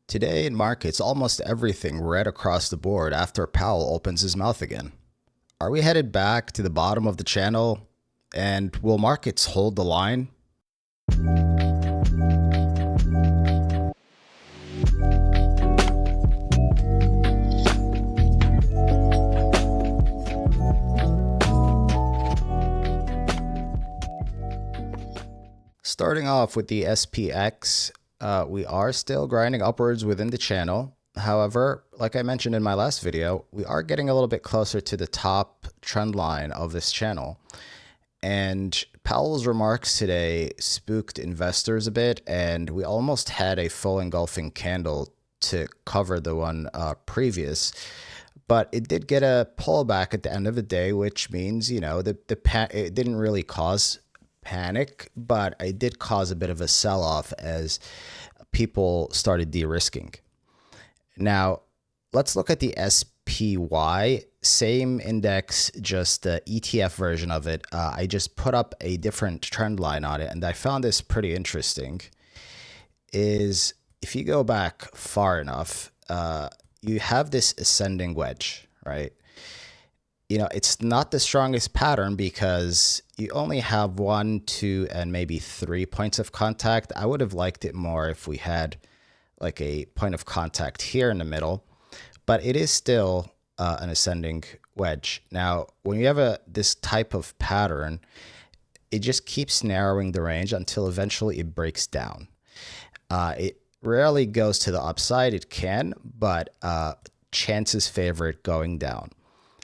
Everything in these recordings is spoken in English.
Today in markets, almost everything red across the board after Powell opens his mouth again. Are we headed back to the bottom of the channel? And will markets hold the line? Starting off with the SPX, we are still grinding upwards within the channel. However, like I mentioned in my last video, we are getting a little bit closer to the top trend line of this channel. And Powell's remarks today spooked investors a bit, and we almost had a full engulfing candle to cover the one previous. But it did get a pullback at the end of the day, which means, you know, it didn't really cause panic, but it did cause a bit of a sell-off as people started de-risking. Now, let's look at the SPY, same index, just the ETF version of it. I just put up a different trend line on it, and I found this pretty interesting. Is if you go back far enough, you have this ascending wedge, right? You know, it's not the strongest pattern because you only have 1, 2, and maybe 3 points of contact. I would have liked it more if we had like a point of contact here in the middle, but it is still an ascending wedge. Now, when you have this type of pattern, it just keeps narrowing the range until eventually it breaks down. It rarely goes to the upside. It can, but chances favor it going down.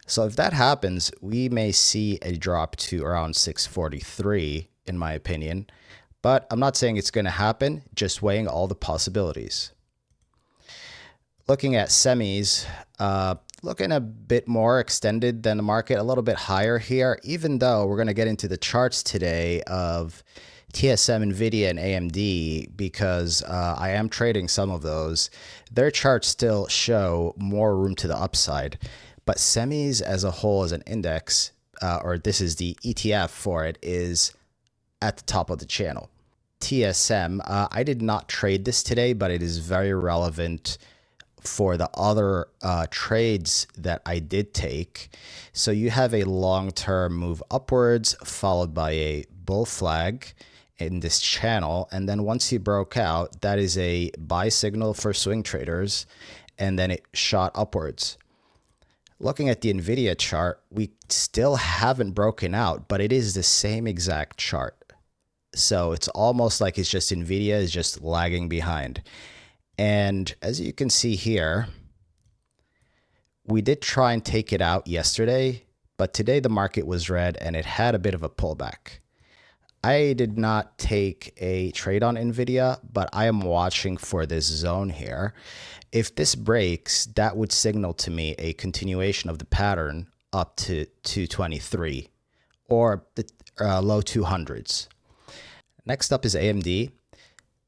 So if that happens, we may see a drop to around 643, in my opinion. But I'm not saying it's going to happen, just weighing all the possibilities. Looking at semis, looking a bit more extended than the market, a little bit higher here, even though we're going to get into the charts today of TSM, NVDA, and AMD, because I am trading some of those. Their charts still show more room to the upside. But semis as a whole as an index, or this is the ETF for it, is at the top of the channel. TSM, I did not trade this today, but it is very relevant for the other trades that I did take. So you have a long-term move upwards followed by a bull flag in this channel. And then once you broke out, that is a buy signal for swing traders. And then it shot upwards. Looking at the NVIDIA chart, we still haven't broken out, but it is the same exact chart. So it's almost like it's just NVIDIA is just lagging behind. And as you can see here, we did try and take it out yesterday, but today the market was red and it had a bit of a pullback. I did not take a trade on NVIDIA, but I am watching for this zone here. If this breaks, that would signal to me a continuation of the pattern up to 223 or the low 200s. Next up is AMD.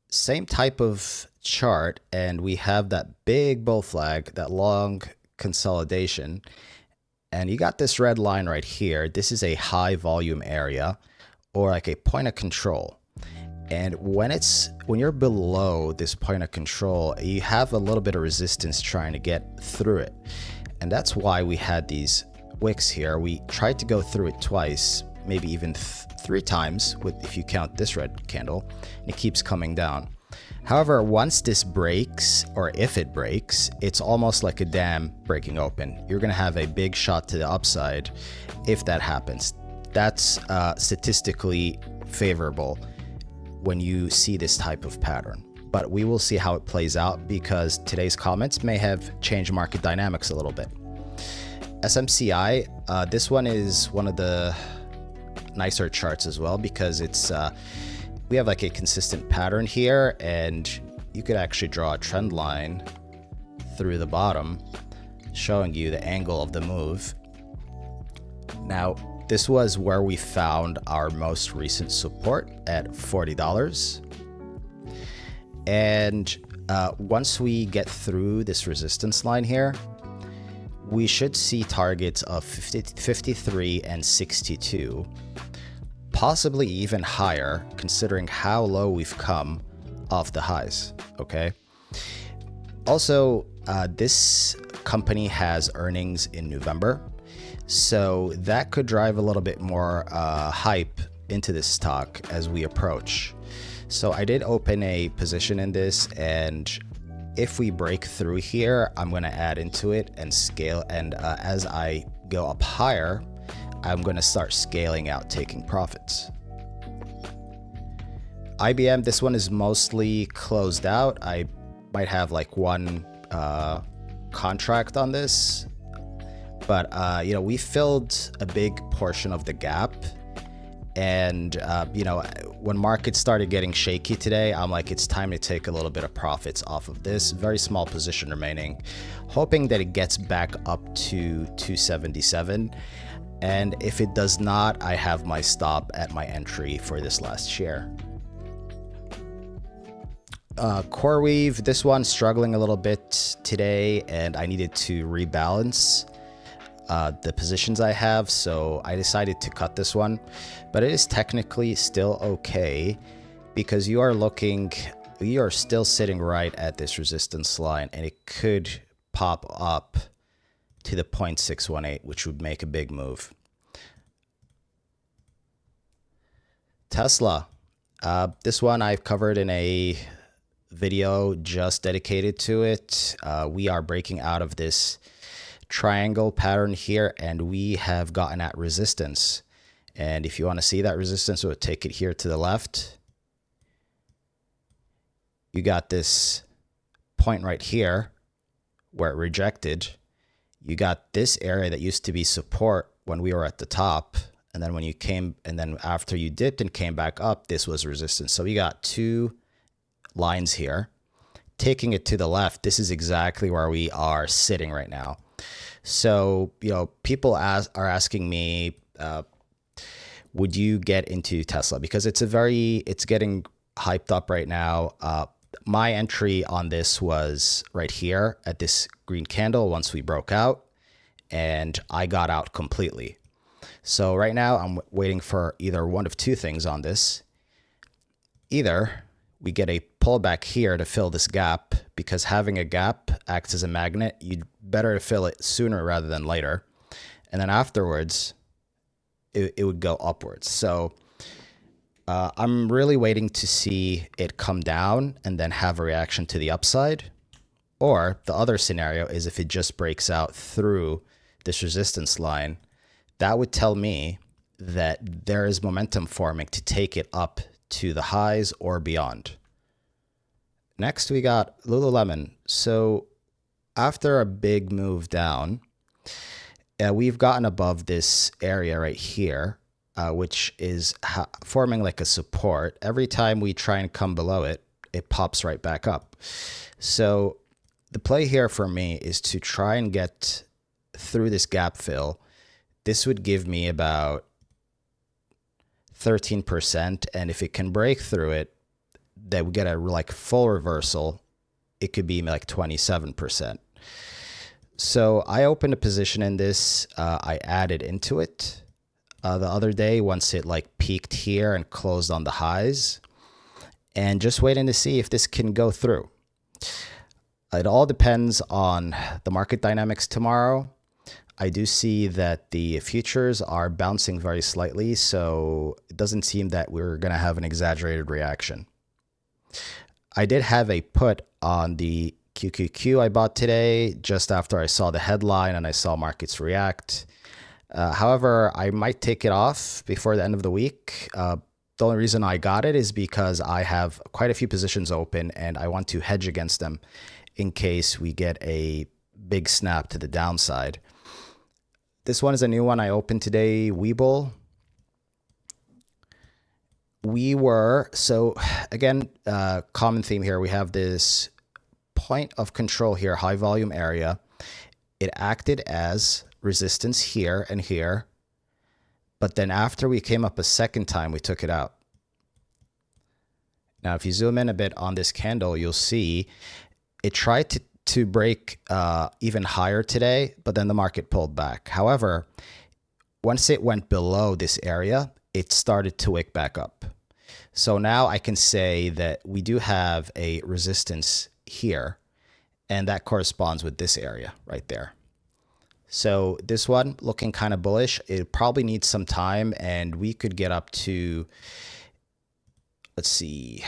Same type of chart, and we have that big bull flag, that long consolidation. And you got this red line right here. This is a high volume area or like a point of control. And when you're below this point of control, you have a little bit of resistance trying to get through it. And that's why we had these wicks here. We tried to go through it twice, maybe even 3 times if you count this red candle, and it keeps coming down. However, once this breaks, or if it breaks, it's almost like a dam breaking open. You're going to have a big shot to the upside if that happens. That's statistically favorable when you see this type of pattern. But we will see how it plays out because today's comments may have changed market dynamics a little bit. SMCI, this one is one of the nicer charts as well because it's we have like a consistent pattern here, and you could actually draw a trend line through the bottom showing you the angle of the move. Now, this was where we found our most recent support at $40. And once we get through this resistance line here, we should see targets of 53 and 62, possibly even higher considering how low we've come off the highs, okay? Also, this company has earnings in November, so that could drive a little bit more hype into this stock as we approach. So I did open a position in this, and if we break through here, I'm going to add into it and scale. And as I go up higher, I'm going to start scaling out, taking profits. IBM, this one is mostly closed out. I might have like one contract on this, but you know, we filled a big portion of the gap. And you know, when markets started getting shaky today, I'm like, it's time to take a little bit of profits off of this. Very small position remaining, hoping that it gets back up to 277. And if it does not, I have my stop at my entry for this last share. CoreWeave, this one struggling a little bit today, and I needed to rebalance the positions I have, so I decided to cut this one. But it is technically still okay, because you are still sitting right at this resistance line, and it could pop up to the 0.618, which would make a big move. Tesla, this one I've covered in a video just dedicated to it. We are breaking out of this triangle pattern here, and we have gotten at resistance. And if you want to see that resistance, we'll take it here to the left. You got this point right here where it rejected. You got this area that used to be support when we were at the top, and then when you came, and then after you dipped and came back up, this was resistance. So we got two lines here. Taking it to the left, this is exactly where we are sitting right now. So, you know, people are asking me, would you get into Tesla? Because it's getting hyped up right now. My entry on this was right here at this green candle once we broke out, and I got out completely. So right now I'm waiting for either one of two things on this. Either we get a pullback here to fill this gap, because having a gap acts as a magnet. You'd better fill it sooner rather than later. And then afterwards, it would go upwards. So I'm really waiting to see it come down and then have a reaction to the upside. Or the other scenario is if it just breaks out through this resistance line, that would tell me that there is momentum forming to take it up to the highs or beyond. Next, we got Lululemon. So after a big move down, we've gotten above this area right here, which is forming like a support. Every time we try and come below it, it pops right back up. So the play here for me is to try and get through this gap fill. This would give me about 13%, and if it can break through it, that we get a like full reversal, it could be like 27%. So I opened a position in this. I added into it the other day once it like peaked here and closed on the highs, and just waiting to see if this can go through. It all depends on the market dynamics tomorrow. I do see that the futures are bouncing very slightly, so it doesn't seem that we're going to have an exaggerated reaction. I did have a put on the QQQ I bought today just after I saw the headline and I saw markets react. However, I might take it off before the end of the week. The only reason I got it is because I have quite a few positions open and I want to hedge against them in case we get a big snap to the downside. This one is a new one I opened today, Webull. So again, common theme here. We have this point of control here, high volume area. It acted as resistance here and here. But then after we came up a second time, we took it out. Now, if you zoom in a bit on this candle, you'll see it tried to break even higher today, but then the market pulled back. However, once it went below this area, it started to wick back up. So now I can say that we do have a resistance here, And that corresponds with this area right there. So this one looking kind of bullish. It probably needs some time, and we could get up to, let's see,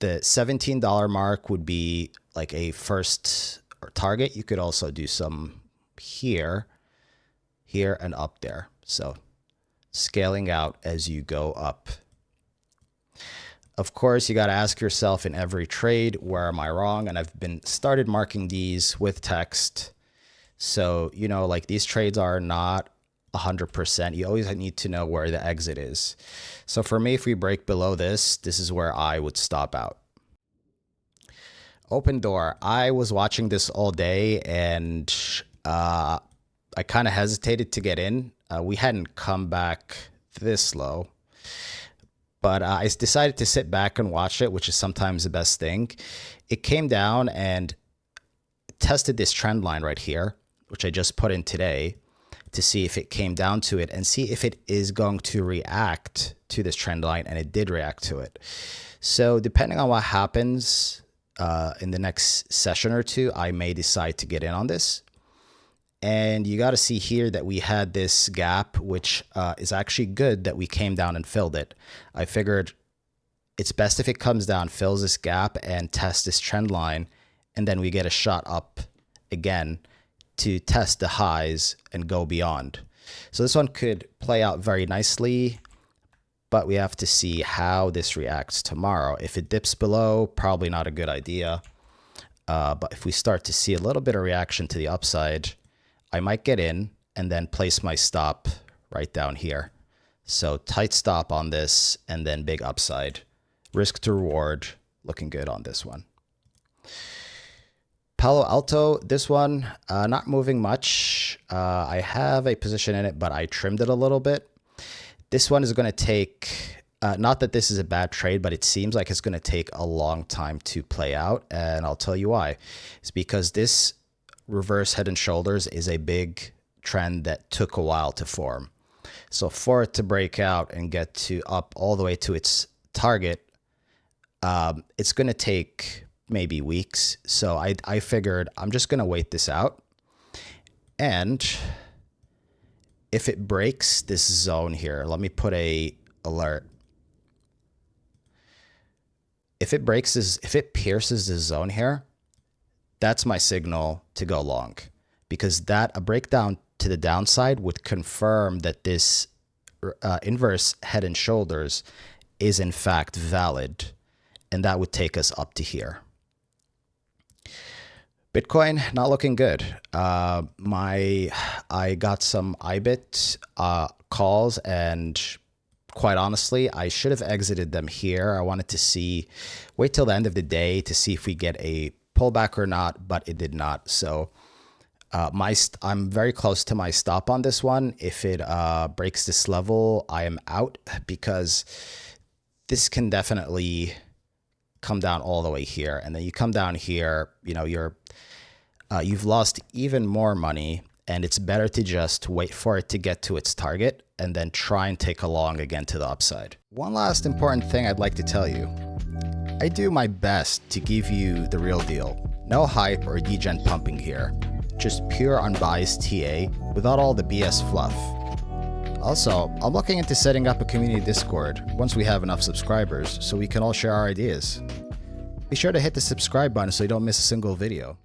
the $17 mark would be like a first target. You could also do some here, and up there. So scaling out as you go up. Of course, you got to ask yourself in every trade, where am I wrong? And I've been started marking these with text. So, you know, like these trades are not 100%. You always need to know where the exit is. So for me, if we break below this, this is where I would stop out. Open door. I was watching this all day, and I kind of hesitated to get in. We hadn't come back this low. But I decided to sit back and watch it, which is sometimes the best thing. It came down and tested this trend line right here, which I just put in today, to see if it came down to it and see if it is going to react to this trend line. And it did react to it. So depending on what happens in the next session or two, I may decide to get in on this. And you got to see here that we had this gap, which is actually good that we came down and filled it. I figured it's best if it comes down, fills this gap, and tests this trend line, and then we get a shot up again to test the highs and go beyond. So this one could play out very nicely, but we have to see how this reacts tomorrow. If it dips below, probably not a good idea. But if we start to see a little bit of reaction to the upside, I might get in and then place my stop right down here. So tight stop on this and then big upside. Risk to reward, looking good on this one. Palo Alto, this one, not moving much. I have a position in it, but I trimmed it a little bit. This one is going to take, not that this is a bad trade, but it seems like it's going to take a long time to play out. And I'll tell you why. It's because this reverse head and shoulders is a big trend that took a while to form. So for it to break out and get to up all the way to its target, it's going to take maybe weeks. So I figured I'm just going to wait this out. And if it breaks this zone here, let me put a alert. If it breaks this, if it pierces this zone here, that's my signal to go long, because that a breakdown to the downside would confirm that this inverse head and shoulders is in fact valid, and that would take us up to here. Bitcoin not looking good. I got some IBIT calls, and quite honestly, I should have exited them here. I wanted to wait till the end of the day to see if we get a pullback or not, but it did not. So I'm very close to my stop on this one. If it breaks this level, I am out, because this can definitely come down all the way here. And then you come down here, you know, you've lost even more money, and it's better to just wait for it to get to its target and then try and take a long again to the upside. One last important thing I'd like to tell you. I do my best to give you the real deal. No hype or degen pumping here. Just pure unbiased TA without all the BS fluff. Also, I'm looking into setting up a community Discord once we have enough subscribers so we can all share our ideas. Be sure to hit the subscribe button so you don't miss a single video.